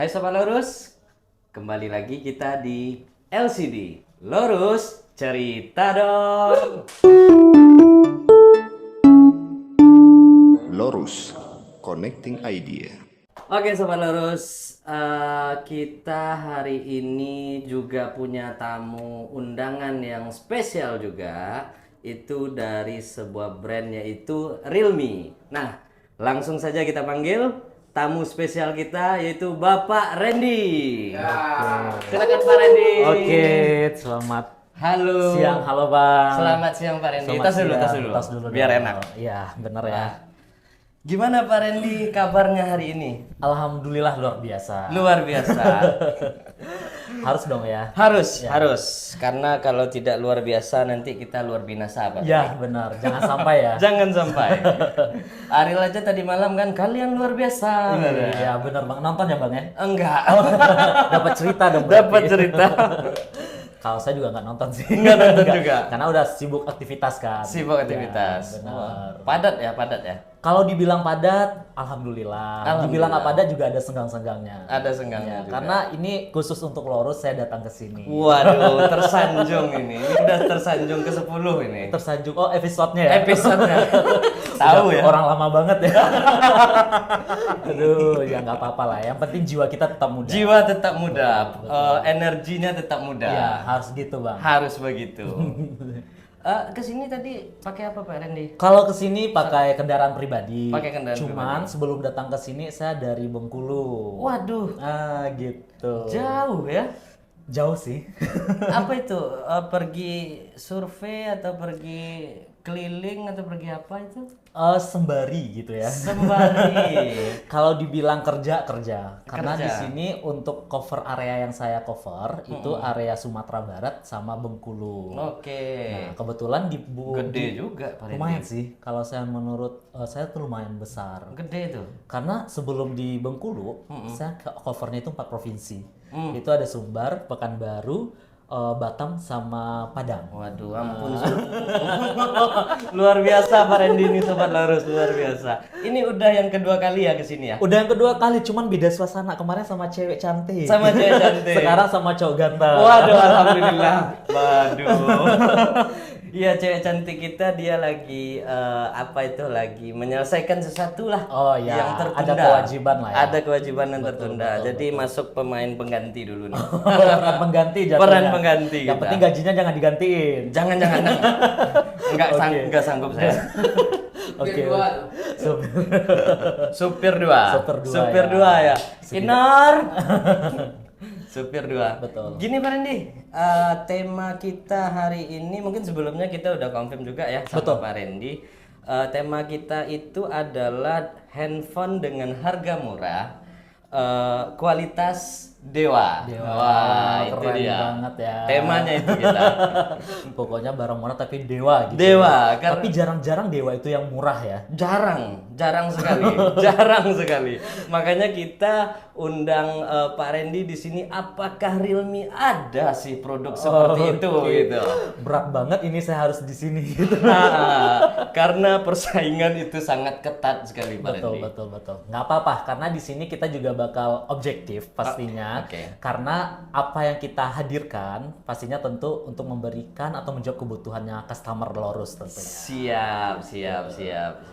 Hai Sobat Lurus, kembali lagi kita di LCD Lurus Cerita Dong. Lorus, Connecting Idea. Oke Sobat Lurus, kita hari ini juga punya tamu undangan yang spesial juga. Itu dari sebuah brand yaitu Realme. Nah, langsung saja kita panggil tamu spesial kita yaitu Bapak Randy. Silakan Pak Randy. Oke, selamat Halo. siang, halo Bang. Selamat siang Pak Randy. Selamat Tas dulu, siang, tas dulu. Biar dong. enak. Iya, bener ya. Gimana Pak Randy kabarnya hari ini? Alhamdulillah luar biasa. Luar biasa. Harus dong ya. Harus. Karena kalau tidak luar biasa nanti kita luar binasa Pak. Ya benar, jangan sampai ya. Jangan sampai. Ariel aja tadi malam kan kalian luar biasa. Iya benar Bang. Nonton ya Bang ya? Enggak. Dapat cerita dong. berarti. Dapat cerita. Kalau saya juga nggak nonton sih. Nggak nonton juga. Karena udah sibuk aktivitas kan. Sibuk aktivitas. Ya, benar. Padat ya. Kalau dibilang padat, alhamdulillah. Dibilang nggak padat juga ada senggang-senggangnya. Ada senggangnya Ya, juga. karena ini khusus untuk Lorus saya datang ke sini. Waduh, tersanjung ini. Ini udah tersanjung ke 10 ini. Tersanjung. Oh, episode-nya ya. Episode-nya. Tahu ya. Orang lama banget ya. Aduh, ya nggak apa-apa lah. Yang penting jiwa kita tetap muda. Jiwa tetap muda, energinya tetap muda. Ya, harus gitu, Bang. Harus begitu. Kesini tadi pakai apa Pak Randy? Kalau kesini pakai kendaraan pribadi. Pakai kendaraan Cuman sebelum datang ke sini saya dari Bengkulu. Waduh, Gitu. jauh ya. Jauh sih. Apa itu? Pergi survei atau pergi keliling atau pergi apa itu? Sembari gitu ya. Sembari. Kalau dibilang kerja. Karena Kerja. di sini untuk cover area yang saya cover itu area Sumatera Barat sama Bengkulu. Oke. Nah, kebetulan di Gede juga Pak Randy. lumayan sih. Kalau saya menurut saya tuh lumayan besar. Gede itu. Karena sebelum di Bengkulu, saya covernya itu 4 provinsi. Itu ada Sumbar, Pekanbaru, Batam sama Padang. Waduh, ampun. Luar biasa Pak Randy ini Sobat Lurus, luar biasa. Ini udah yang kedua kali ya kesini ya? Udah yang kedua kali, cuman beda suasana. Kemarin sama cewek cantik. Sama cewek cantik. Sekarang sama cowok ganteng. Waduh, alhamdulillah. Waduh. Iya, cewek cantik kita dia lagi lagi menyelesaikan sesuatu lah. Oh ya, yang tertunda. ada kewajiban lah ya. Ada kewajiban yang tertunda. Jadi masuk pemain pengganti dulu nih. Peran pengganti jatuhnya. Peran pengganti Yang kita. penting gajinya jangan digantiin. Jangan. Enggak sanggup saya. Oke. Supir dua. Supir dua ya. ya. Kinar. Supir dua. Betul. Gini Pak Randy, tema kita hari ini mungkin sebelumnya kita udah confirm juga ya sama Betul. Pak Randy. Tema kita itu adalah handphone dengan harga murah, kualitas dewa. Wah, itu keren dia. banget ya. Temanya itu kita. Pokoknya barang murah tapi dewa gitu. Dewa, Tapi jarang-jarang dewa itu yang murah ya. jarang sekali. Makanya kita undang Pak Randy di sini. Apakah Realme ada sih produk seperti itu gitu? Berat banget ini saya harus di sini gitu. Karena persaingan itu sangat ketat sekali Pak Randy. Betul. Nggak apa-apa karena di sini kita juga bakal objektif pastinya. Oke. Karena apa yang kita hadirkan pastinya tentu untuk memberikan atau menjawab kebutuhannya customer Lorus tentunya. Siap.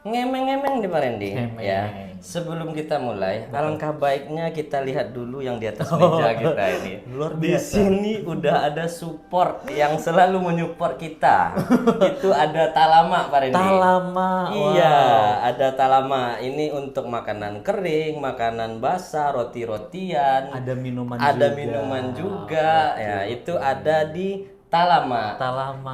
Ngemeng-ngemeng nih Pak Randy. Ngemeng. Ya. Sebelum kita mulai, alangkah baiknya kita lihat dulu yang di atas meja kita ini. Luar Di biasa. sini udah ada support yang selalu menyupport kita. Itu ada Talama Pak Randy. Talama. Iya, ada Talama. Ini untuk makanan kering, makanan basah, roti-rotian. Ada minuman Ada juga. minuman juga. Ya, itu ada di Talama.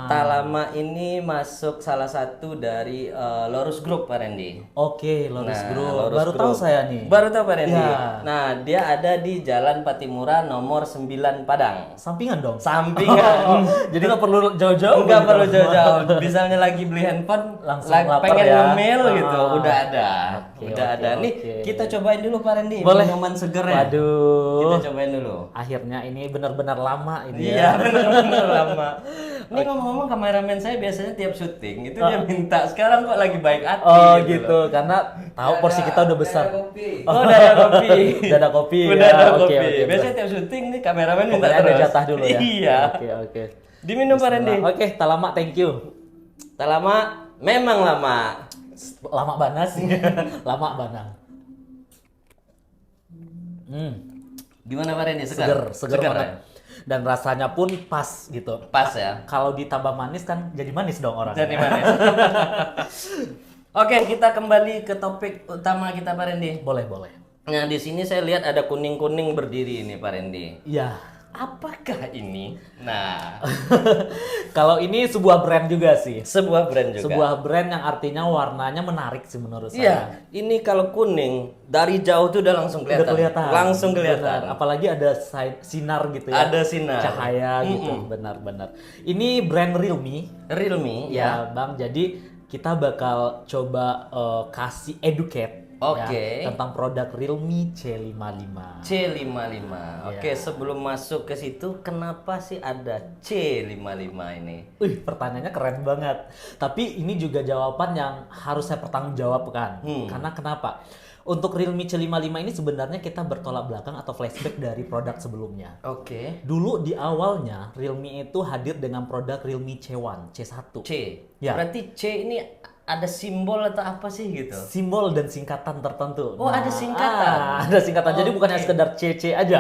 Talama ini masuk salah satu dari Lorus Group Pak Randy. Oke, Lorus Nah, Group. Lorus Baru tahu Group. saya nih. Baru tahu Pak Randy. Ya. Nah, dia ada di Jalan Patimura nomor 9 Padang. Sampingan dong. Sampingan. Jadi nggak perlu jauh-jauh. Enggak gitu. perlu jauh-jauh. Misalnya lagi beli handphone, Langsung lagi lapar pengen ya. ngemil gitu, udah ada. Oke, Udah oke, ada. Nih, oke. kita cobain dulu Pak Randy Boleh. minuman segernya. Waduh. Kita cobain dulu. Akhirnya ini benar-benar lama ini Iya, ya. benar-benar lama. Sama. Ini ngomong-ngomong kameramen saya biasanya tiap syuting itu dia minta sekarang kok lagi baik hati. Oh gitu gitu, loh. karena tahu porsi kita udah besar. Oh, udah ada kopi. Udah ada kopi. Udah ya. ada Oke, kopi. oke, Biasanya tiap syuting nih kameramen minta pokoknya ada terus. jatah dulu ya. Iya. Oke. Diminum Pak Randy. Oke, tak lama, thank you. Tak lama, memang lama. Lama banget sih. Lama banget. Gimana Pak Randy? Segar Seger banget. ya? Dan rasanya pun pas gitu. Pas ya. Kalau ditambah manis kan jadi manis dong orang. Jadi manis. Oke, kita kembali ke topik utama kita Pak Randy. Boleh. Nah, di sini saya lihat ada kuning-kuning berdiri ini Pak Randy. Iya. Apakah ini? Nah, Kalau ini sebuah brand juga sih. sebuah brand juga. Sebuah brand yang artinya warnanya menarik sih menurut Iya, saya. ini kalau kuning dari jauh tuh udah langsung Udah kelihatan. kelihatan. Langsung kelihatan. Benar. Apalagi ada sinar gitu ya. Ada sinar. Cahaya gitu. Benar. Ini brand Realme. Realme Ya, Bang. Jadi kita bakal coba kasih educate Oke. ya, tentang produk Realme C55. C55. Oke, Iya. sebelum masuk ke situ, kenapa sih ada C55 ini? Pertanyaannya keren banget. Tapi ini juga jawaban yang harus saya pertanggungjawabkan. Karena kenapa? Untuk Realme C55 ini sebenarnya kita bertolak belakang atau flashback dari produk sebelumnya. Oke. Dulu di awalnya Realme itu hadir dengan produk Realme C1, C1. C. Ya. Berarti C ini ada simbol atau apa sih gitu? Simbol dan singkatan tertentu. Oh, ada singkatan. Ada singkatan. Jadi bukan Oke. hanya sekedar CC aja.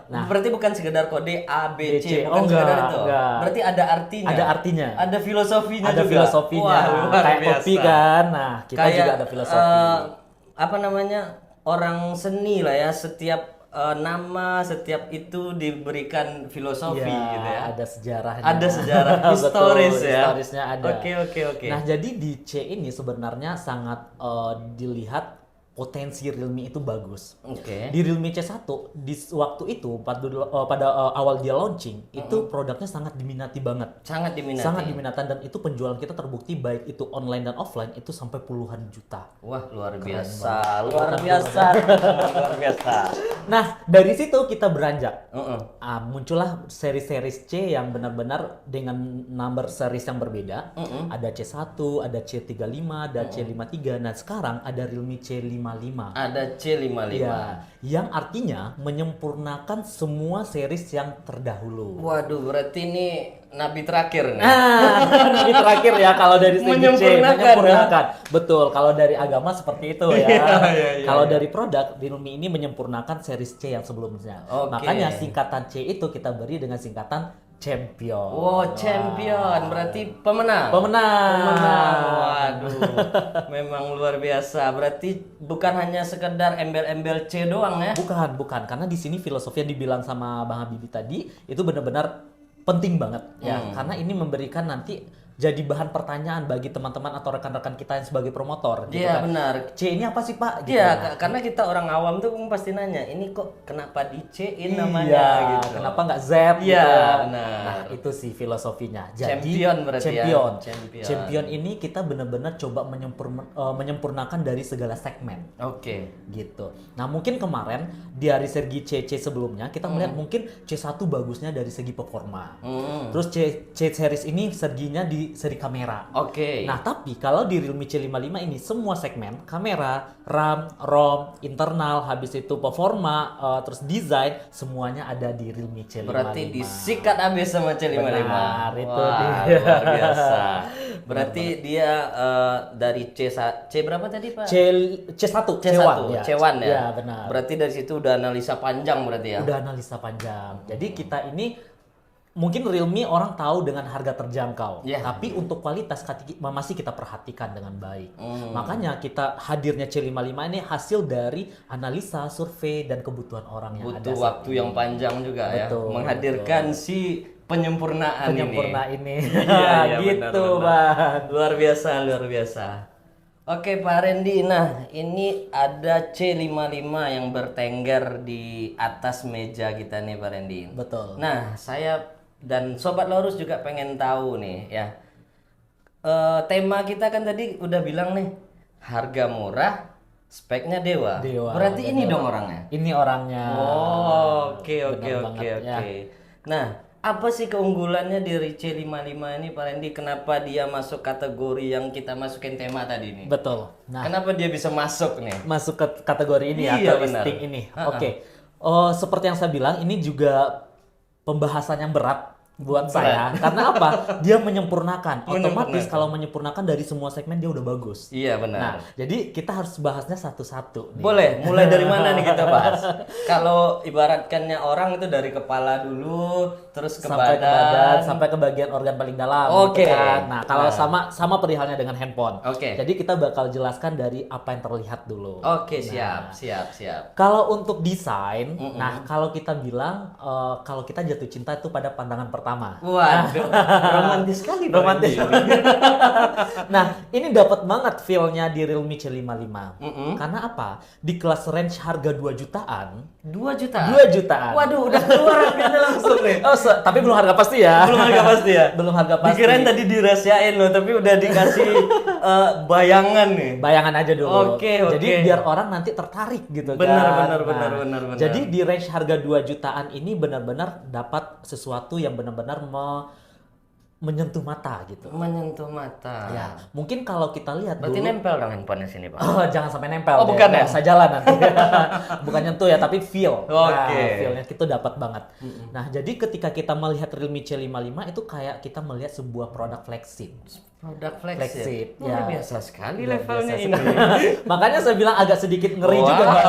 Nah, berarti bukan sekedar kode A, B, C, BC. bukan Oh, sekedar enggak, itu. enggak. Berarti ada artinya. Ada artinya. Ada filosofinya Ada juga. filosofinya. Wah, luar Kayak biasa. kopi kan. Nah, kita Kayak, juga ada filosofi. Apa namanya? Orang seni lah ya, setiap nama, setiap itu diberikan filosofi Ya, gitu ya. ada sejarahnya. Ada sejarah Betul, historis ya. Historisnya ada. Oke. Nah, jadi di C ini sebenarnya sangat dilihat potensi Realme itu bagus. Oke. Di Realme C1 di waktu itu pada awal dia launching itu produknya sangat diminati banget. Sangat diminati. Sangat diminati dan itu penjualan kita terbukti baik itu online dan offline itu sampai puluhan juta. Wah, luar biasa. Luar biasa. Luar biasa. Nah, dari situ kita beranjak. Heeh. Muncullah seri-series C yang benar-benar dengan number series yang berbeda. Ada C1, ada C35, ada C53. Nah, sekarang ada Realme C55. Ada C55. Ya, yang artinya menyempurnakan semua series yang terdahulu. Waduh, berarti ini nabi terakhir nih. Ini terakhir ya kalau dari segi C, Menyempurnakan, menyempurnakan. Betul, kalau dari agama seperti itu ya. Iya, Kalau dari produk, Realme ini menyempurnakan series C yang sebelumnya. Oke. Makanya singkatan C itu kita beri dengan singkatan Champion. Wow, champion. Berarti pemenang. Pemenang. Waduh. Memang luar biasa. Berarti bukan hanya sekedar embel-embel C doang ya. Bukan. Karena di sini filosofi yang dibilang sama Bang Habibie tadi itu benar-benar penting banget ya. Karena ini memberikan nanti jadi bahan pertanyaan bagi teman-teman atau rekan-rekan kita yang sebagai promotor. Gitu Iya, kan. benar. C ini apa sih Pak? Gitu. Iya, Nah, karena kita orang awam tuh pasti nanya, ini kok kenapa di C-in iya, namanya gitu. kenapa nggak Z? Iya, gitu ya. benar. Nah, itu sih filosofinya. Jadi, Champion berarti ya. champion. Champion. Champion ini kita benar-benar coba menyempurnakan dari segala segmen. Oke. Gitu. Nah, mungkin kemarin dari segi CC sebelumnya kita melihat mungkin C1 bagusnya dari segi performa. Terus C series ini seginya di segi kamera. Oke. Nah, tapi kalau di Realme C55 ini semua segmen kamera, RAM, ROM, internal, habis itu performa, terus desain semuanya ada di Realme C55. Berarti disikat habis sama C55. Benar, itu Wah, dia. luar biasa. Berarti dia dari C berapa tadi, Pak? C1, C1 C1 ya. Iya, benar. Berarti dari situ udah analisa panjang berarti ya. Udah analisa panjang. Jadi kita ini mungkin Realme orang tahu dengan harga terjangkau, Iya. tapi untuk kualitas masih kita perhatikan dengan baik. Makanya kita hadirnya C55 ini hasil dari analisa, survei dan kebutuhan orang yang Butuh ada. waktu yang panjang juga ya Betul, menghadirkan si penyempurnaan ini. Iya, Gitu, benar. Bang. Luar biasa. Oke, Pak Randy. Nah, ini ada C55 yang bertengger di atas meja kita nih, Pak Randy. Betul. Nah, saya dan Sobat Lorus juga pengen tahu nih ya. Tema kita kan tadi udah bilang nih, harga murah, speknya dewa. Berarti ini Dewa. dong orangnya. Ini orangnya. Oh, oke. Benar banget, ya. Nah, Apa sih keunggulannya dari C55 ini, Pak Randy? Kenapa dia masuk kategori yang kita masukin tema tadi nih? Betul. Nah, Kenapa dia bisa masuk nih? masuk ke kategori ini ya, Iya, ke benar. listing ini. Oke. Oh, seperti yang saya bilang, ini juga pembahasan yang berat buat saya. Karena apa? Dia menyempurnakan. Otomatis kalau menyempurnakan dari semua segmen dia udah bagus. Iya, Nah, benar. jadi kita harus bahasnya satu-satu nih. Boleh, mulai dari mana nih kita bahas? Kalau ibaratkannya orang itu dari kepala dulu, terus ke Sampai ke badan, sampai ke bagian organ paling dalam. Oke. Gitu kan. Nah, kalau sama perihalnya dengan handphone. Oke. Jadi kita bakal jelaskan dari apa yang terlihat dulu. Oke, siap. Kalau untuk desain, nah kalau kita bilang kalau kita jatuh cinta itu pada pandangan pertama. Waduh, romantis sekali, Pak Romantis. Randy. Nah, ini dapat banget feel-nya di Realme C55. Mm-mm. Karena apa? Di kelas range harga 2 jutaan, 2 juta. 2 jutaan. Waduh, udah keluar harganya langsung nih. Oh, tapi belum harga pasti ya. Belum harga pasti ya? Belum harga pasti. Dikirain tadi dirahasiain loh, tapi udah dikasih bayangan nih. Bayangan aja dulu. Oke. Jadi biar orang nanti tertarik gitu Benar. kan. Jadi di range harga 2 jutaan ini benar-benar dapat sesuatu yang benar-benar menyentuh mata gitu. Menyentuh mata. Ya, mungkin kalau kita lihat Berarti dulu. nempel dong handphonenya sini, Pak. Oh, jangan sampai nempel. Oh, deh. bukan ya? Nggak usah jalan nanti. Bukan nyentuh ya, tapi feel. Oke. Nah, feel-nya kita dapat banget. Nah, jadi ketika kita melihat Realme C55 itu kayak kita melihat sebuah produk flagship. Produk flagship. Flagship, Luar ya. biasa sekali Luar levelnya biasa ini. sekali. Makanya saya bilang agak sedikit ngeri juga, Mbak.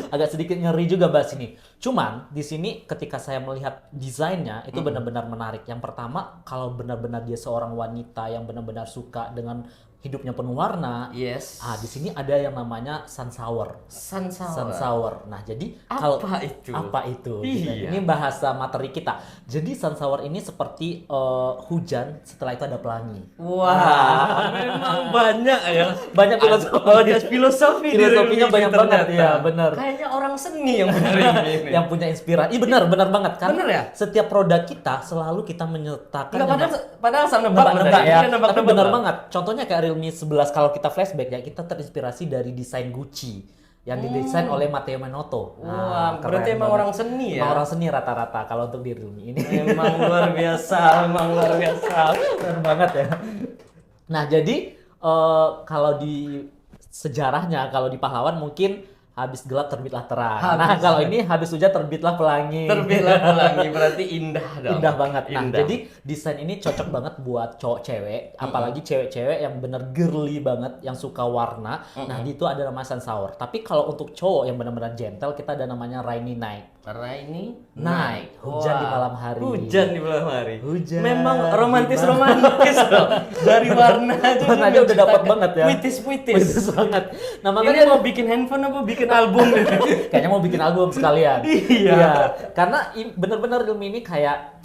Agak sedikit ngeri juga bahas ini. Cuman di sini ketika saya melihat desainnya itu benar-benar menarik. Yang pertama, kalau benar-benar dia seorang wanita yang benar-benar suka dengan hidupnya penuh warna, Yes. di sini ada yang namanya sunflower. Sunflower. Sunflower. Nah, jadi Apa itu? Apa itu? Iya. Ini bahasa materi kita. Jadi sunflower ini seperti hujan, setelah itu ada pelangi. Wah, memang banyak ya. Banyak filosofi. Oh, dia filosofi di Filosofinya Realme banyak ini banget, ternyata. ya, benar. Kayaknya orang seni yang benar ini. Yang punya inspirasi. Benar banget. Karena Benar ya? setiap produk kita selalu kita menyertakan Enggak, padahal sama nebak nebak ya. Dia nebak-nebak Tapi benar loh. banget. Contohnya kayak Realme 11 kalau kita flashback ya, kita terinspirasi dari desain Gucci yang didesain oleh Matteo Menotto. Wah, keren berarti emang banget. orang seni ya? Emang orang seni rata-rata kalau untuk di Realme ini. Memang luar biasa, memang luar biasa. Keren banget ya. Nah, jadi kalau di sejarahnya, kalau di pahlawan mungkin habis gelap terbitlah terang. Nah, kalau ini habis hujan terbitlah pelangi. Terbitlah pelangi, berarti indah dong. Indah banget. Nah, Indah. jadi desain ini cocok banget buat cowok cewek, apalagi cewek-cewek yang bener girly banget, yang suka warna. Nah, di itu ada namanya sunflower. Tapi kalau untuk cowok yang benar-benar gentle, kita ada namanya rainy night. Rainy Night, hujan di malam hari. Hujan di malam hari. Hujan Memang di romantis loh. Dari warna aja. Warna dia aja udah dapat banget ya. Puitis. Bagus banget. Nah, Ini makanya mau bikin handphone apa bikin album nih? kayaknya mau bikin album sekalian. Iya. Karena bener-bener Realme ini kayak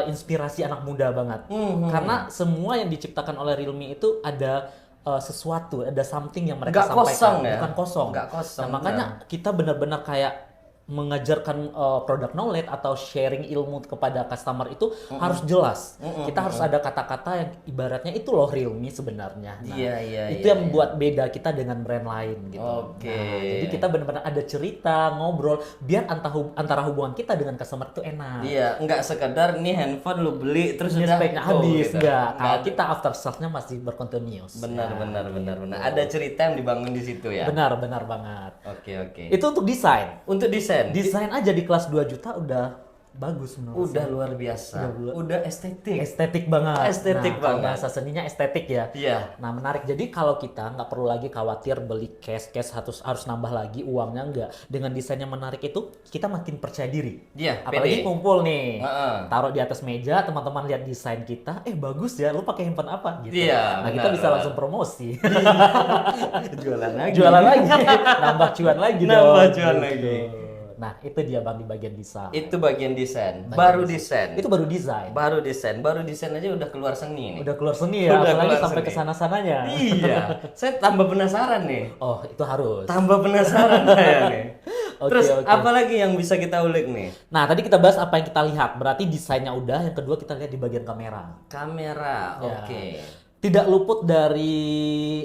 inspirasi anak muda banget. Karena semua yang diciptakan oleh Realme itu ada sesuatu, ada something yang mereka Nggak sampaikan. kosong ya? Bukan kosong. Nggak kosong, Nah, makanya kita benar-benar kayak mengajarkan produk knowledge atau sharing ilmu kepada customer itu harus jelas. Kita harus ada kata-kata yang ibaratnya itu loh Realme sebenarnya. Nah, Iya, itu yang membuat beda kita dengan brand lain gitu. Oke. Nah, jadi kita benar-benar ada cerita, ngobrol, biar antara hubungan kita dengan customer itu enak. Iya, nggak sekedar nih handphone lu beli terus Ini udah speknya go habis, gitu. enggak. Kalau Nggak. kita after sales-nya masih berkontinuous. Benar. Ada cerita yang dibangun di situ ya. Benar banget. Oke. Itu untuk desain. Untuk desain. Desain aja di kelas 2 juta udah bagus menurut Udah saya. luar biasa. Udah estetik. Estetik banget. Estetik Kalau banget. bahasa seninya estetik ya. Iya. Nah, menarik. Jadi kalau kita nggak perlu lagi khawatir beli cash harus nambah lagi uangnya, enggak. Dengan desain yang menarik itu kita makin percaya diri. Iya, Apalagi pede. kumpul nih. Heeh. Taruh di atas meja, teman-teman lihat desain kita, bagus ya, lu pakai handphone apa gitu. Iya, Nah, kita benar, bisa benar. langsung promosi. Jualan lagi. Jualan lagi, nambah cuan lagi dong. Nambah cuan gitu. lagi. Nah, itu dia Bang di bagian desain. Itu bagian desain. Baru desain. Itu baru desain. Baru desain aja udah keluar seni nih. Udah keluar seni ya, Udah apalagi keluar sampai seni. ke sana-sananya. Iya. Saya tambah penasaran nih. Oh, itu harus. Tambah penasaran saya nih. Oke, Terus oke. apa lagi yang bisa kita ulik nih? Nah, tadi kita bahas apa yang kita lihat. Berarti desainnya udah, yang kedua kita lihat di bagian kamera. Kamera. Ya. Oke. tidak luput dari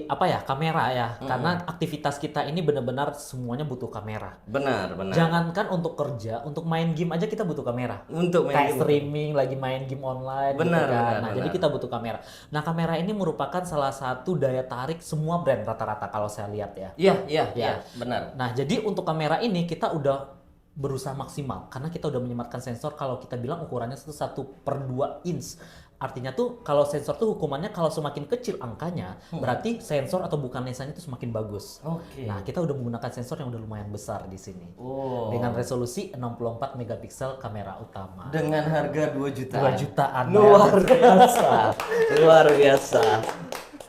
apa ya, kamera ya. Karena aktivitas kita ini benar-benar semuanya butuh kamera. Benar, benar. Jangankan untuk kerja, untuk main game aja kita butuh kamera. Untuk main Kayak game. streaming, lagi main game online Benar, gitu kan. benar, Nah, benar. jadi kita butuh kamera. Nah, kamera ini merupakan salah satu daya tarik semua brand rata-rata kalau saya lihat ya. Iya, iya, Ya. iya, benar. Nah, jadi untuk kamera ini kita udah berusaha maksimal karena kita udah menyematkan sensor. Kalau kita bilang ukurannya itu 1/2 inch. Artinya tuh kalau sensor tuh hukumannya kalau semakin kecil angkanya, berarti sensor atau bukan lensanya itu semakin bagus. Oke. Nah, kita udah menggunakan sensor yang udah lumayan besar di sini. Oh. Dengan resolusi 64 megapiksel kamera utama. Dengan harga 2 jutaan. 2 jutaan. Luar ya. biasa. Luar biasa.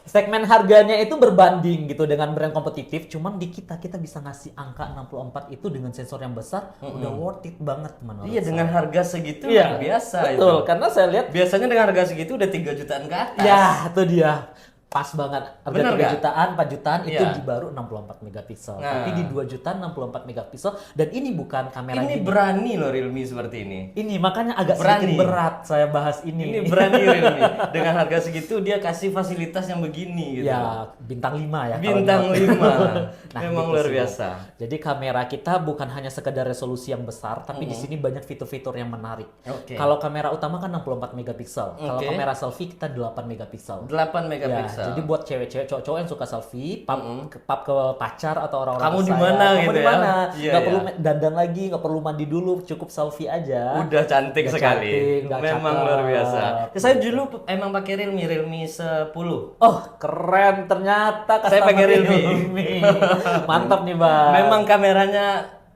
Segmen harganya itu berbanding gitu dengan brand kompetitif, cuman di kita bisa ngasih angka 64 itu dengan sensor yang besar, udah worth it banget menurut Iya, saya. dengan harga segitu Iya, luar biasa betul, itu. karena saya lihat Biasanya dengan harga segitu udah 3 jutaan ke atas. ya itu dia. Pas banget. Harga Bener 3 nggak? jutaan, 4 jutaan itu Iya. di baru 64 megapiksel. Nah. Tapi di 2 jutaan 64 megapiksel dan ini bukan kamera Ini gini. berani loh Realme seperti ini. Ini makanya agak Berani. sedikit berat saya bahas ini. Ini berani Realme. Dengan harga segitu dia kasih fasilitas yang begini gitu. Ya, bintang 5 ya. kalau Bintang menurut- 5. Nah, Memang gitu luar sih. biasa. Jadi kamera kita bukan hanya sekedar resolusi yang besar, tapi di sini banyak fitur-fitur yang menarik. Oke. Kalau kamera utama kan 64 megapiksel. Kalau Oke. kamera selfie kita 8 megapiksel. 8 Ya, megapiksel. jadi buat cewek-cewek, cowok-cowok yang suka selfie, pap ke pacar atau orang-orang Kamu di tersayang, mana kamu gitu di ya? mana? Iya, Nggak iya. perlu dandan lagi, nggak perlu mandi dulu, cukup selfie aja. Udah cantik Udah sekali. cantik, udah Memang cakep. luar biasa. Ya, saya dulu emang pakai Realme 10. Oh, keren ternyata Saya customer pakai Realme. Mantap nih, Bang. Memang kameranya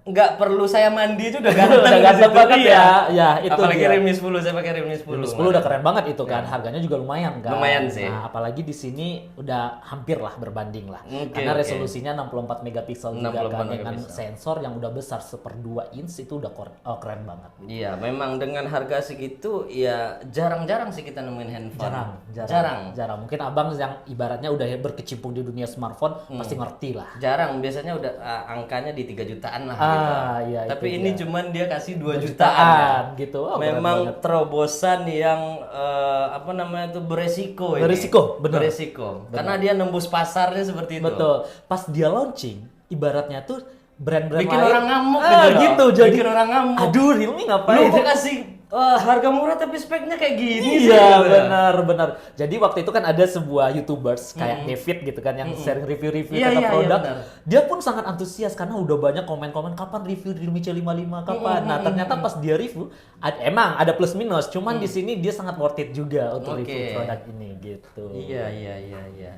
nggak perlu saya mandi itu udah ganteng. Udah di ganteng situ. banget Iya. ya itu Apalagi dia. Realme 10, saya pakai Realme 10. Realme 10 udah keren banget itu kan, harganya juga lumayan kan. Lumayan sih. Nah, apalagi di sini udah hampir lah berbanding lah. Oke, Karena oke. resolusinya 64 megapiksel juga 64 kan dengan megapiksel. sensor yang udah besar 1/2 inch itu udah keren banget. Iya, memang dengan harga segitu ya jarang-jarang sih kita nemuin handphone. Jarang. Mungkin abang yang ibaratnya udah berkecimpung di dunia smartphone pasti ngerti lah. Jarang, biasanya udah angkanya di 3 jutaan lah Ah, gitu. iya, Tapi itu ini dia. cuman dia kasih 2 2 jutaan. jutaan gitu. Oh, keren Memang banget. terobosan yang apa namanya itu beresiko ini. Beresiko, bener. Beresiko. Karena dia nembus pasarnya seperti itu. Betul. Pas dia launching, ibaratnya tuh brand-brand Bikin lain orang ngamuk ah, loh. gitu. Jadi Bikin orang ngamuk. aduh, Realme ngapain? Lu kok kasih harga murah tapi speknya kayak gini sih. Iya, gitu. benar. Jadi waktu itu kan ada sebuah YouTubers kayak David gitu kan yang sharing review-review Iya, tentang iya, produk. benar. Dia pun sangat antusias karena udah banyak komen-komen kapan review Realme C55 kapan. Nah, ternyata pas dia review emang ada plus minus, cuman di sini dia sangat worth it juga untuk Oke. review produk ini gitu. Iya.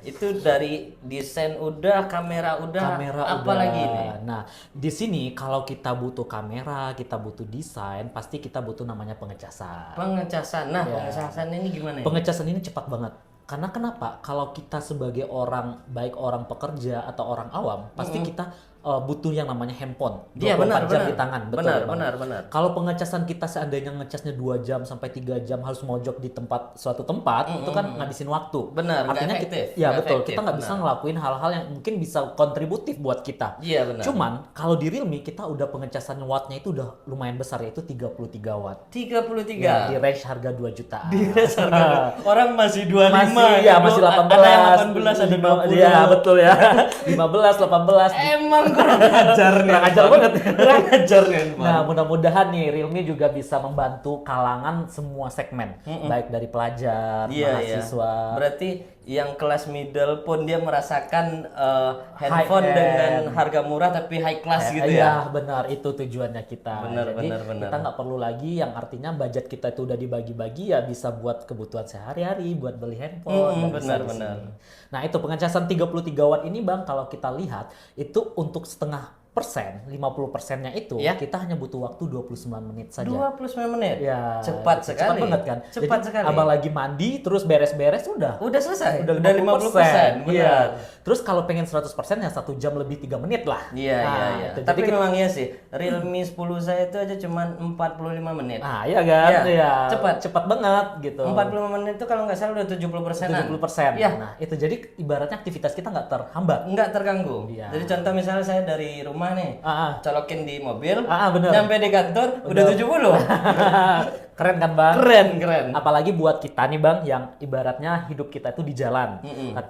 Itu dari desain udah, kamera udah, Kamera apa udah. lagi nih? Nah, di sini kalau kita butuh kamera, kita butuh desain, pasti kita butuh namanya pengecasan. Pengecasan. Nah, Ya. pengecasan ini gimana ya? Pengecasan ini cepat banget. Karena kenapa? Kalau kita sebagai orang, baik orang pekerja atau orang awam, pasti kita butuh yang namanya handphone. Iya, 24 jam benar. di tangan. Betul Benar, ya, Bang? benar. Kalau pengecasan kita seandainya ngecasnya 2 jam sampai 3 jam harus mojok di suatu tempat, itu kan ngabisin waktu. Benar, nggak Artinya efektif, kita, ya nggak betul, efektif, kita nggak bisa benar. ngelakuin hal-hal yang mungkin bisa kontributif buat kita. Iya, benar. Cuman kalau di Realme kita udah pengecasan wattnya itu udah lumayan besar, yaitu 33 watt. 33. Ya, di range harga 2 jutaan. Orang masih 25. Masih ya, masih 18. Ada yang 18, ada 20. Iya, betul ya. 15, 18. Emang kurang ajar nih. Kurang ajar banget. Kurang ajar nih. Nah, mudah-mudahan nih Realme juga bisa membantu kalangan semua segmen, baik dari pelajar, Iya. mahasiswa. Berarti yang kelas middle pun dia merasakan handphone High end. dengan harga murah tapi high class gitu Iya, ya. benar, itu tujuannya kita. Benar, Jadi benar. kita nggak perlu lagi yang artinya budget kita itu udah dibagi-bagi ya bisa buat kebutuhan sehari-hari, buat beli handphone. dan bisa benar, di benar. sini. Nah, itu pengecasan 33 watt ini Bang, kalau kita lihat itu untuk setengah persen, 50%-nya itu Ya. kita hanya butuh waktu 29 menit saja. 29 menit. Ya, Cepat sekali. Cepat banget kan? Cepat Jadi, sekali. abang lagi mandi, terus beres-beres, udah Udah selesai. udah 50%. Iya. Benar. Terus kalau pengen 100% ya 1 jam lebih 3 menit lah. Iya, Nah, iya. itu. Tapi Jadi kita- memang iya sih. Realme 10 saya itu aja cuman 45 menit. Nah, iya kan? Iya, Iya. cepat. Cepat banget gitu. 45 menit itu kalau nggak salah udah 70%-an. 70%. Iya. Nah, itu jadi ibaratnya aktivitas kita nggak terhambat. Nggak terganggu. Iya. Jadi contoh misalnya saya dari rumah nih, Ah, ah. colokin di mobil, Ah, bener. nyampe di kantor udah 70. Keren kan Bang? Keren. Apalagi buat kita nih Bang, yang ibaratnya hidup kita itu di jalan.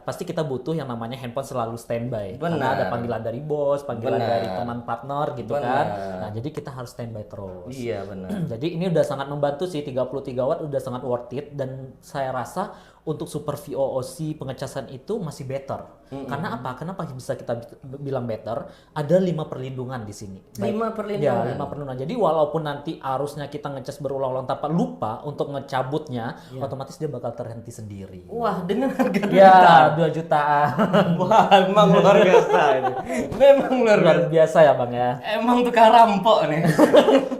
Pasti kita butuh yang namanya handphone selalu standby. Karena Benar. ada panggilan dari bos, panggilan Benar. dari teman partner gitu Benar. kan. Nah jadi kita harus standby terus. Iya benar. Jadi ini udah sangat membantu sih, 33 watt udah sangat worth it. Dan saya rasa untuk Super VOOC pengecasan itu masih better. Karena apa? Kenapa bisa kita bilang better? Ada 5 perlindungan di sini. 5 perlindungan? Ya, 5 perlindungan. Jadi walaupun nanti arusnya kita ngecas berulang-ulang tanpa lupa untuk ngecabutnya, otomatis dia bakal terhenti sendiri. Wah, dengan harga 2 Ya, juta. 2 jutaan. Wah, emang luar biasa ini. Memang luar Luar biasa. biasa ya Bang ya. Emang tukang rampok nih.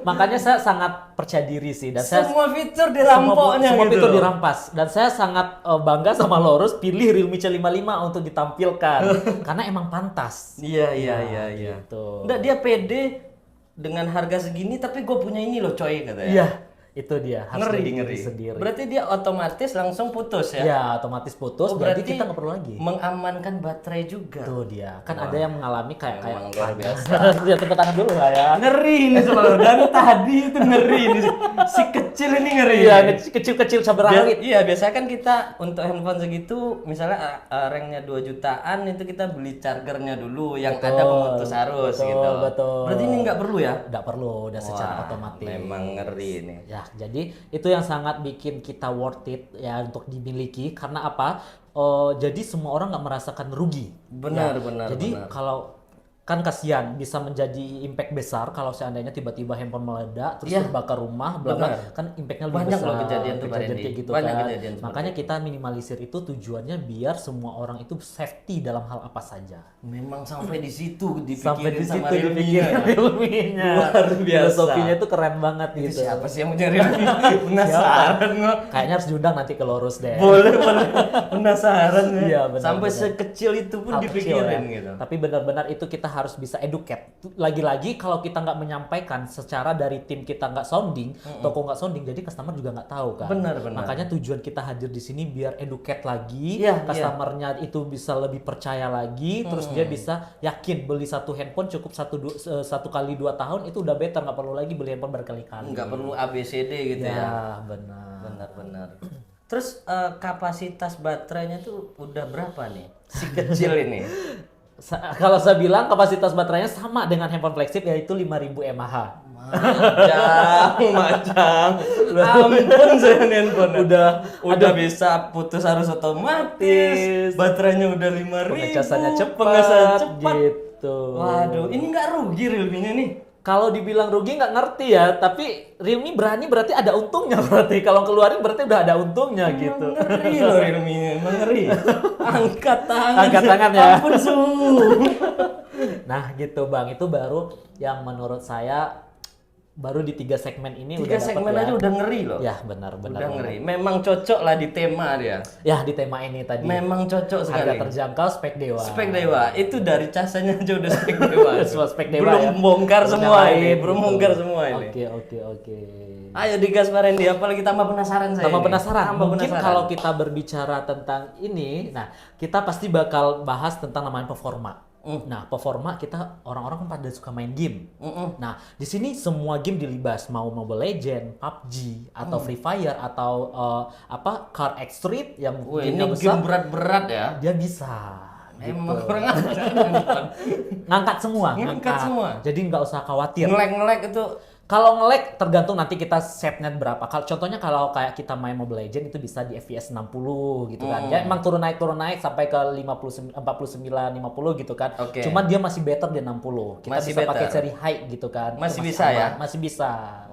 Makanya saya sangat percaya diri sih, dan saya Semua fitur dirampoknya semua gitu. fitur dirampas, dan saya sangat bangga sama Lorus pilih Realme C55 untuk ditampilkan karena emang pantas. Iya. Gitu. Enggak, dia pede dengan harga segini tapi gue punya ini loh coy katanya. Iya, itu dia harus Ngeri, dari ngeri. diri sendiri. Berarti dia otomatis langsung putus ya? Ya, otomatis putus, Oh, berarti berarti kita nggak perlu lagi. mengamankan baterai juga. Itu dia. Kan ada yang mengalami kayak Emang luar biasa. Ya tepuk tangan dulu lah ya. Ngeri ini selalu dari tadi itu ngeri ini. Si kecil ini ngeri. Iya, kecil-kecil sabar rawit. Iya, biasanya kan kita untuk handphone segitu misalnya ranknya 2 jutaan itu kita beli chargernya dulu yang ada pemutus arus betul, gitu. betul. Berarti ini nggak perlu ya? Nggak perlu, udah secara Wah, otomatis. memang ngeri ini. Ya, jadi itu yang sangat bikin kita worth it ya untuk dimiliki. Karena apa? Jadi semua orang nggak merasakan rugi. Benar, Ya. benar, Jadi benar. kalau kan kasihan bisa menjadi impact besar kalau seandainya tiba-tiba handphone meledak terus Iya. terbakar rumah, bla bla, Benar. kan impactnya lebih Banyak besar. loh kejadian tuh, Pak Randy. kayak gitu Banyak kan. kejadian seperti Makanya kita minimalisir itu tujuannya biar semua orang itu safety dalam hal apa saja. Memang sampai di situ dipikirin Sampai di sama situ Realme-nya. dipikirin Realme-nya. Luar biasa. Filosofinya itu keren banget Itu gitu. siapa sih yang punya Realme? Penasaran gua. Kayaknya harus diundang nanti ke Lorus deh. Boleh. Penasaran ya. Iya, benar, Sampai benar. sekecil itu pun Hal kecil dipikirin ya. gitu. Tapi benar-benar itu kita harus bisa educate. Lagi-lagi kalau kita nggak menyampaikan secara dari tim kita nggak sounding, toko nggak sounding, jadi customer juga nggak tahu kan. Benar, benar. Makanya tujuan kita hadir di sini biar educate lagi, Iya, customernya itu bisa lebih percaya lagi, terus dia bisa yakin beli satu handphone cukup satu kali 2 tahun itu udah better, nggak perlu lagi beli handphone berkali-kali. Nggak perlu ABCD gitu ya. Ya, benar. Benar-benar. Terus kapasitas baterainya tuh udah berapa nih? Si kecil ini. Kalau saya bilang kapasitas baterainya sama dengan handphone flagship yaitu 5000 mAh. Macam. Ampun saya handphone. Udah bisa putus arus otomatis. Baterainya udah 5.000. Pengecasannya cepat, Pengecasan cepat. gitu. Waduh, ini nggak rugi Realme-nya nih. Kalau dibilang rugi nggak ngerti ya, tapi Realme berani berarti ada untungnya berarti. Kalau keluarin berarti udah ada untungnya gitu. Ngeri loh Realme-nya, emang ngeri. Angkat tangan. Angkat tangan ya. Ampun su. Nah gitu Bang, itu baru yang menurut saya baru di 3 segmen ini 3 udah dapet segmen ya. aja udah ngeri loh. Ya benar. Udah ngeri. Memang cocok lah di tema dia. Ya di tema ini tadi. Memang cocok sekali. Harga terjangkau, spek dewa. Spek dewa itu dari casanya aja udah spek dewa. Semua spek dewa belum ya. bongkar Belum semua yang lain, ini, belum gitu. bongkar semua ini. Oke. Ayo digas Pak Randy, apalagi tambah penasaran saya. Tambah ini. penasaran. Tambah Mungkin penasaran. kalau kita berbicara tentang ini, nah kita pasti bakal bahas tentang namanya performa. Nah, performa kita orang-orang kan pada suka main game. Nah, di sini semua game dilibas, mau Mobile Legend, PUBG atau Free Fire atau Car X Street yang Wih, ini gamenya game besar, berat-berat ya. dia bisa. Emang kurang ajar. Ngangkat semua, Ngangkat semua. Jadi nggak usah khawatir. Ngelek-ngelek itu Kalau nge-lag tergantung nanti kita save-nya berapa. Contohnya kalau kayak kita main Mobile Legend itu bisa di FPS 60 gitu kan. Ya emang turun naik sampai ke 49 50 gitu kan. Oke. Cuman dia masih better di 60. Kita Masih bisa pakai better. seri high gitu kan. Masih Itu bisa ya? Masih bisa.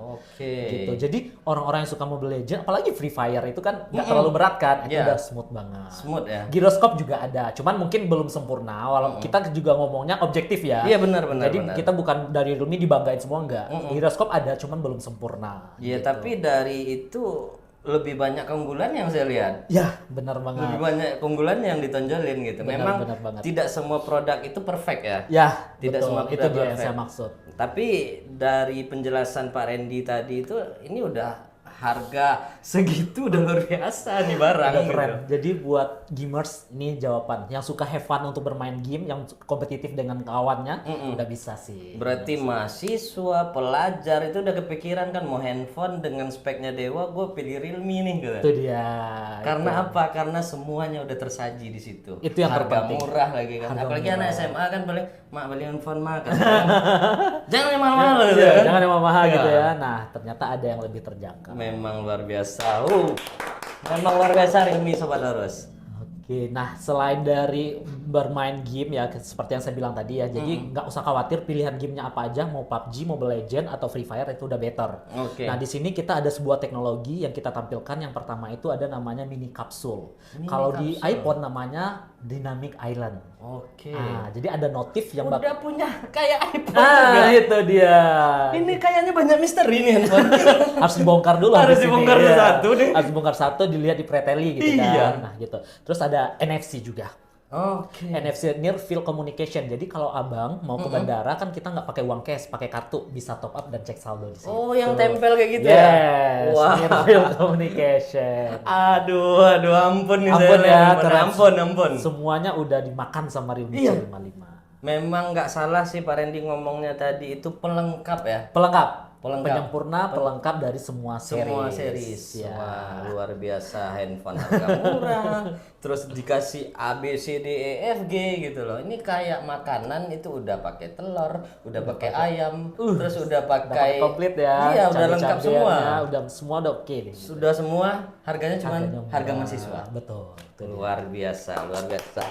Oke. Gitu. Jadi orang-orang yang suka Mobile Legend apalagi Free Fire itu kan nggak terlalu berat kan. Itu Iya. udah smooth banget. Smooth ya. Gyroscope juga ada, cuman mungkin belum sempurna. Walau kita juga ngomongnya objektif ya. Iya, benar. Jadi benar. kita bukan dari Realme dibanggain semua enggak. Gyroscope ada, cuman belum sempurna. Iya, gitu. tapi dari itu lebih banyak keunggulan yang saya lihat. Ya benar banget. Lebih banyak keunggulan yang ditonjolin gitu. Memang benar banget. tidak semua produk itu perfect ya. Ya Tidak betul. semua Itu produk dia yang perfect. saya maksud. Tapi dari penjelasan Pak Randy tadi itu ini udah harga segitu udah luar biasa nih barang. Udah gitu. keren. Jadi buat gamers ini jawaban. Yang suka have fun untuk bermain game, yang kompetitif dengan kawannya, udah bisa sih. Berarti mahasiswa, pelajar itu udah kepikiran kan mau handphone dengan speknya Dewa, gue pilih Realme nih gitu. Itu dia. Karena apa? Karena semuanya udah tersaji di situ. Itu yang harga terpenting. murah lagi kan. Harga Apalagi murah. anak SMA kan paling mak beli handphone mak. Jangan yang mahal-mahal gitu Iya, kan. jangan yang mahal Iya. gitu ya. Nah, ternyata ada yang lebih terjangkau. Memang luar biasa. Memang luar biasa Realme Sobat Lurus. Oke, nah selain dari bermain game ya seperti yang saya bilang tadi ya, jadi nggak usah khawatir pilihan gamenya apa aja, mau PUBG, Mobile Legends atau Free Fire itu udah better. Oke. Nah di sini kita ada sebuah teknologi yang kita tampilkan. Yang pertama itu ada namanya mini kapsul. Kalau di iPhone namanya Dynamic Island. Oke. Nah, jadi ada notif yang Udah punya kayak iPhone juga. Nah, itu dia. Ini kayaknya banyak misteri nih handphone. Harus dibongkar dulu Harus habis ini. dibongkar Iya. satu nih. Harus dibongkar satu, dilihat dipreteli gitu Iya. kan. Nah, gitu. Terus ada NFC juga. Oke. NFC Near Field Communication. Jadi kalau abang mau ke bandara kan kita nggak pakai uang cash, pakai kartu, bisa top up dan cek saldo di sini. Oh, yang tempel kayak gitu Yes, ya? Near Field Communication. Aduh, ampun nih Ampun saya. ya, keren. Ampun. Semuanya udah dimakan sama Realme Iya. C55. Memang nggak salah sih Pak Randy ngomongnya tadi, itu pelengkap ya. Pelengkap. Pelengkap. Penyempurna, pelengkap dari semua series. Semua series. Ya. Wah, luar biasa handphone harga murah. Terus dikasih A B C D E F G gitu loh. Ini kayak makanan itu udah pakai telur, udah pakai ayam, terus udah pakai Komplit ya. Iya, udah lengkap cabai-cabeannya, semua. Udah semua udah oke deh. Sudah semua, harganya cuma Harganya harga murah. mahasiswa. Betul. Luar biasa, luar biasa.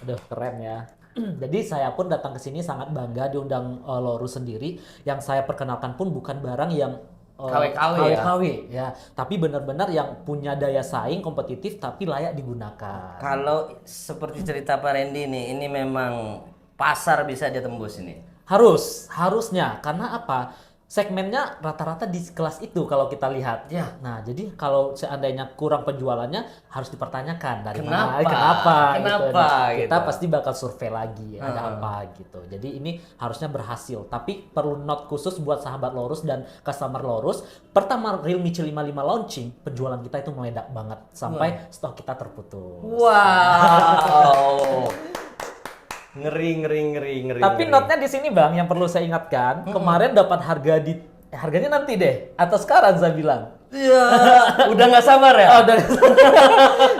Aduh, keren ya. Jadi saya pun datang ke sini sangat bangga diundang Lorus sendiri. Yang saya perkenalkan pun bukan barang yang KW ya, tapi benar-benar yang punya daya saing kompetitif tapi layak digunakan. Kalau seperti cerita Pak Randy nih, ini memang pasar bisa dia tembus ini. Harusnya karena apa? Segmennya rata-rata di kelas itu kalau kita lihat. Ya. Nah, jadi kalau seandainya kurang penjualannya harus dipertanyakan dari Kenapa? mana, kenapa gitu. Kenapa Nah, kita gitu? pasti bakal survei lagi ada apa gitu. Jadi ini harusnya berhasil. Tapi perlu note khusus buat sahabat Lorus dan customer Lorus. Pertama Realme C55 launching, penjualan kita itu meledak banget sampai stok kita terputus. Wow. Ngeri. Tapi note-nya di sini Bang yang perlu saya ingatkan, kemarin dapat harganya nanti deh atau sekarang saya bilang. Iya, udah nggak sabar ya? Oh,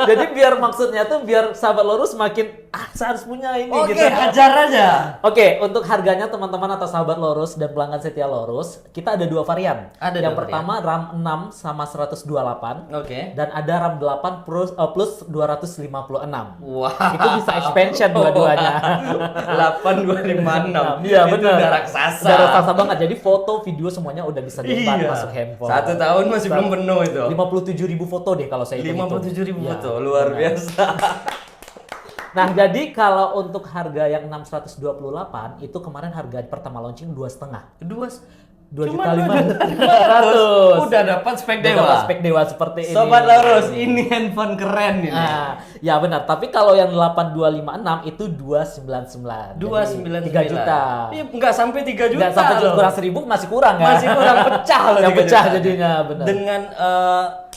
jadi maksudnya tuh biar sahabat Lorus makin saya harus punya ini Oke, gitu. hajar aja. Oke, untuk harganya teman-teman atau sahabat Lorus dan pelanggan setia Lorus, kita ada dua varian. Ada yang dua pertama RAM 6 sama 128 Oke. dan ada RAM 8 plus 256. Wah. Itu bisa expansion dua-duanya. 8256. Iya Itu benar. udah raksasa. Udah raksasa banget. Jadi foto, video semuanya udah bisa diempat masuk handphone. 1 tahun masih belum penuh itu. 57.000 foto deh kalau saya hitung. 57.000 Ya, foto, luar benar. biasa. Nah, jadi kalau untuk harga yang 628 itu kemarin harga pertama launching 2,5. Kedua 2.500.000. udah dapat spek Udah dewa. dapat spek dewa seperti ini. Sobat Lorus, ini handphone keren ini. Nah, ya benar. Tapi kalau yang 8256 itu 299. 299. 3 juta. Iya, enggak sampai 3 juta. Enggak sampai loh. kurang 1.000 masih kurang ya. Masih kurang pecah loh. Yang 3 pecah juta. jadinya benar. Dengan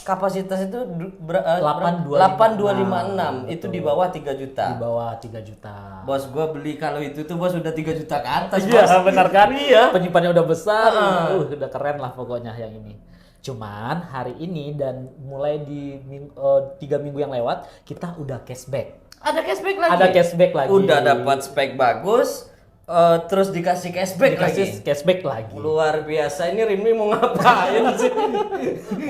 kapasitas itu 8256. 8256 itu di bawah 3 juta. Di bawah 3 juta. Bos gua beli kalau itu tuh bos udah 3 juta ke atas. Iya, Bos. benar kan? Iya. Penyimpanannya udah besar. Udah keren lah pokoknya yang ini. Cuman hari ini dan mulai di 3 minggu yang lewat kita udah cashback. Ada cashback lagi. Ada cashback lagi. Udah dapat spek bagus, terus dikasih cashback Dikasih lagi. cashback lagi. Luar biasa, ini Rinmi mau ngapain sih? Mau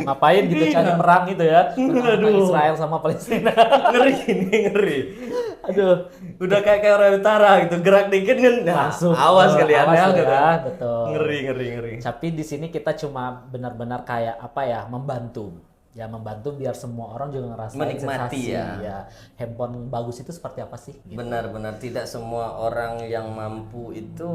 ngapain gitu cari perang gitu ya. Antara Israel sama Palestina. Ngeri ini, ngeri. Aduh, Udah kayak Korea Utara gitu, gerak dikit kan nah, langsung awas kalian awas ya, ya, gitu. betul. Ngeri. Tapi di sini kita cuma benar-benar kayak apa ya, membantu. Ya membantu biar semua orang juga ngerasain Menikmati sensasi. ya. Handphone bagus itu seperti apa sih? Gitu. Benar-benar tidak semua orang yang mampu itu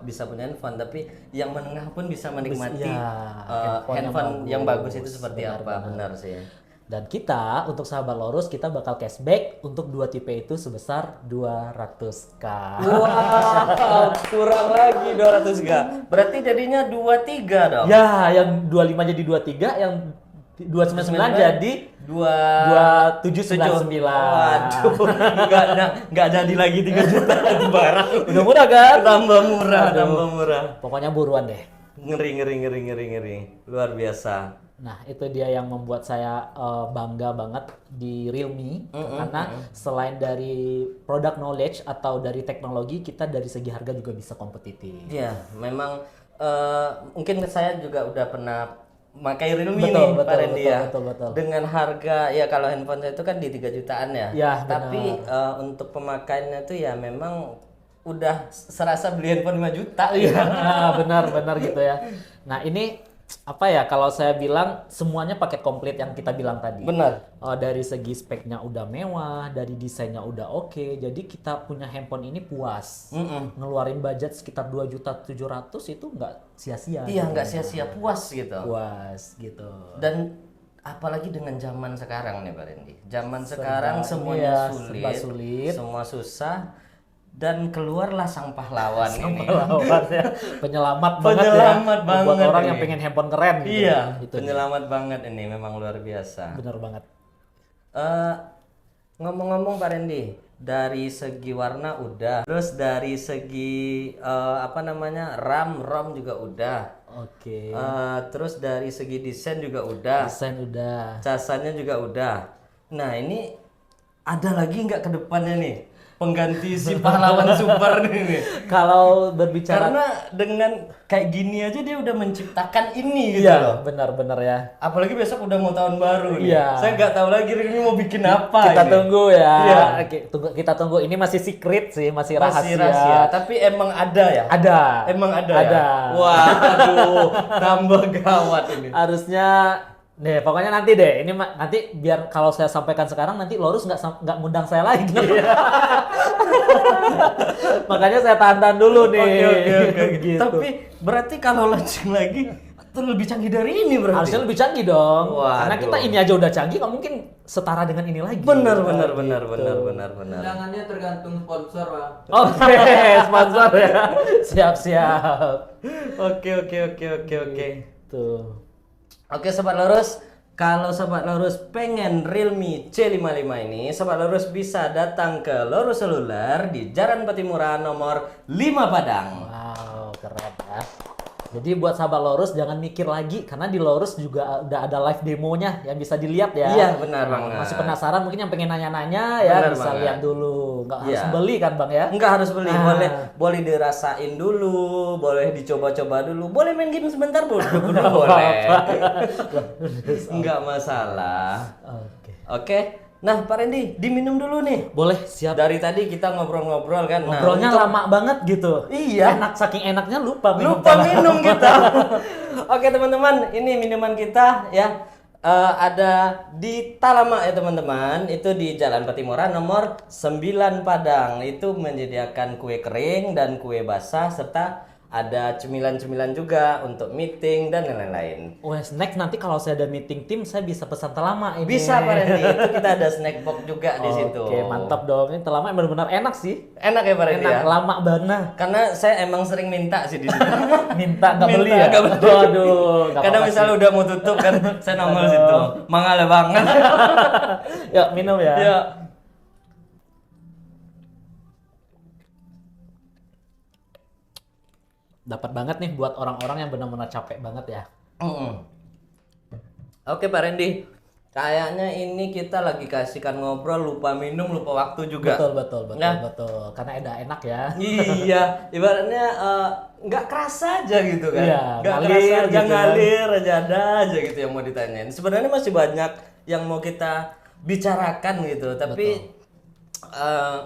bisa punya handphone, tapi yang menengah pun bisa menikmati Iya, handphone yang bagus itu seperti Benar, apa, benar sih. Dan kita untuk sahabat Lorus kita bakal cashback untuk 2 tipe itu sebesar 200k. Wow, kurang lagi 200 ga. Berarti jadinya 23 dong. Ya, yang 25 jadi 23, yang 299 jadi 2799. Waduh, nggak jadi lagi 3 juta barang. Udah murah kan? Tambah murah, Aduh. tambah murah. Pokoknya buruan deh. Ngeri. Luar biasa. Nah, itu dia yang membuat saya bangga banget di Realme karena selain dari product knowledge atau dari teknologi, kita dari segi harga juga bisa kompetitif. Iya, memang mungkin saya juga udah pernah pakai Realme Betul, nih, betul, Pak Randy ya. betul. Dengan harga ya kalau handphone saya itu kan di 3 jutaan ya. Ya, Tapi untuk pemakaiannya tuh ya memang udah serasa beli handphone 5 juta. Iya, benar gitu ya. Nah, ini apa ya, kalau saya bilang semuanya paket komplit yang kita bilang tadi. Benar. Dari segi speknya udah mewah, dari desainnya udah oke, jadi kita punya handphone ini puas. Ngeluarin budget sekitar 2.700.000 itu nggak sia-sia. Iya, gitu. nggak sia-sia, puas gitu. Puas gitu. Dan apalagi dengan zaman sekarang nih Pak Randy. Zaman sekarang semuanya iya, sulit, serba sulit. semua susah, dan keluarlah sang pahlawan ini. Pahlawan ya, penyelamat banget Penyelamat ya. banget Buat orang ini. yang pengen handphone keren gitu. Iya, Gitu. penyelamat banget ini, memang luar biasa. Bener banget. Ngomong-ngomong Pak Randy, dari segi warna udah, terus dari segi RAM juga udah. Oke. Terus dari segi desain juga udah. Desain udah. Casannya juga udah. Nah, ini ada lagi nggak ke depannya nih pengganti si pahlawan super nih? Kalau berbicara, Karena dengan kayak gini aja dia udah menciptakan ini gitu iya loh. benar-benar ya. Apalagi besok udah mau tahun baru nih. Iya. Saya nggak tahu lagi ini mau bikin apa Kita ini. tunggu ya. Iya. Kita tunggu. Ini masih secret sih, masih Masih rahasia. rahasia, tapi emang ada ya? Ada. Emang ada Ada. ya? Wah, aduh, tambah gawat ini. Harusnya nih, pokoknya nanti deh. Ini nanti biar kalau saya sampaikan sekarang nanti Lorus nggak ngundang saya lagi. Makanya saya tahan dulu nih. Oke. Gitu. Tapi berarti kalau launching lagi itu lebih canggih dari ini berarti. Harusnya lebih canggih dong. Waduh. Karena kita ini aja udah canggih, nggak mungkin setara dengan ini lagi. Benar. Undangannya tergantung sponsor, Bang. Oke, sponsor ya. Siap. Oke. Tuh. Oke Sobat Lurus, kalau Sobat Lurus pengen Realme C55 ini, Sobat Lurus bisa datang ke Lorus Seluler di Jalan Patimura nomor 5 Padang. Wow, keren ya. Jadi buat sahabat Lorus jangan mikir lagi karena di Lorus juga udah ada live demonya yang bisa dilihat ya. Iya, benar banget. Masih penasaran mungkin yang pengen nanya-nanya ya Benar bisa banget. lihat dulu. Nggak harus Iya. beli kan Bang ya? Enggak harus beli, Ah. boleh dirasain dulu, boleh dicoba-coba dulu, boleh main game sebentar boleh. Enggak masalah. Oke. Oke. Nah, Pak Randy, diminum dulu nih. Boleh, siap. Dari tadi kita ngobrol-ngobrol kan. Nah, Ngobrolnya untuk- lama banget gitu. Iya. Enak, saking enaknya lupa minum. Lupa minum kita. Oke teman-teman, ini minuman kita ya ada di Talama ya teman-teman. Itu di Jalan Patimura nomor 9 Padang. Itu menyediakan kue kering dan kue basah serta ada cemilan-cemilan juga untuk meeting dan lain-lain. Wes, next nanti kalau saya ada meeting tim saya bisa pesan telama ini. Bisa Pak Randy, itu kita ada snack box juga di situ. Oke, mantap dong. Ini telama yang benar-benar enak sih. Enak ya Pak Randy Enak, ya? lama banget. Karena saya emang sering minta sih di situ. Minta nggak beli Minta, ya? nggak beli. Waduh, nggak Kadang apa-apa misalnya udah mau tutup kan, saya nongol situ. Mangala banget. sih. Yuk, minum ya. Ya. Dapat banget nih buat orang-orang yang benar-benar capek banget ya. Oke Pak Randy, kayaknya ini kita lagi kasihkan ngobrol, lupa minum, lupa waktu juga. Betul. Nah. Betul. Karena udah enak ya. Iya, ibaratnya nggak kerasa aja gitu kan. Iya, Nggak ngalir kerasa aja, gitu kan. ngalir aja ada aja gitu yang mau ditanyain. Sebenarnya masih banyak yang mau kita bicarakan gitu, tapi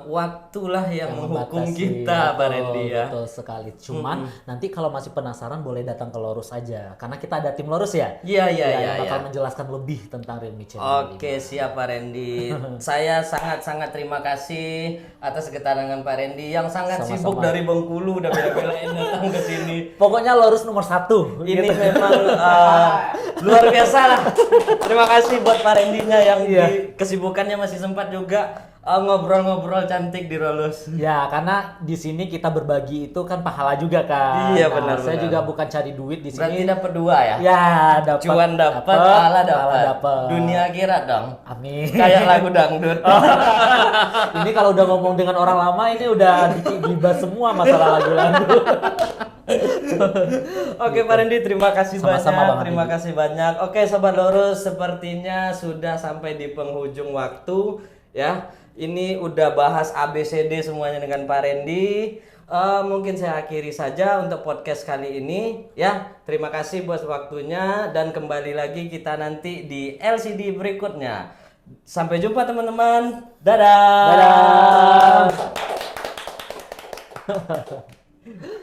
waktulah yang menghukum membatasi. kita, Pak Betul, Randy ya. Betul sekali. Cuman nanti kalau masih penasaran boleh datang ke Lorus aja, karena kita ada tim Lorus ya. Iya, iya, Ya, iya. yang bakal Iya. menjelaskan lebih tentang Realme Channel. Oke, siap Pak Randy. Saya sangat-sangat terima kasih atas kedatangan Pak Randy yang sangat Sama-sama. sibuk dari Bengkulu udah bela-belain datang ke sini. Pokoknya Lorus nomor 1. Ini memang luar biasa lah. Terima kasih buat Pak Randy-nya yang Iya. di kesibukannya masih sempat juga ngobrol-ngobrol cantik di Rolus. Ya, karena di sini kita berbagi itu kan pahala juga kan. Iya, Nah, benar, Saya benar. juga bukan cari duit di Berarti sini. dapat dua ya? Ya, dapat. Cuan dapat, pahala dapat. Dunia akhirat dong. Amin. Kayak lagu dangdut. Ini kalau udah ngomong dengan orang lama ini udah dibahas semua masalah lagu-lagu. Oke Pak Randy, terima kasih Sama-sama, banyak. Bang Terima Habibie. kasih banyak. Oke Sobat Lurus, sepertinya sudah sampai di penghujung waktu ya. Ini udah bahas ABCD semuanya dengan Pak Randy. Mungkin saya akhiri saja untuk podcast kali ini ya. Terima kasih buat waktunya dan kembali lagi kita nanti di LCD berikutnya. Sampai jumpa teman-teman. Dadah. Dadah.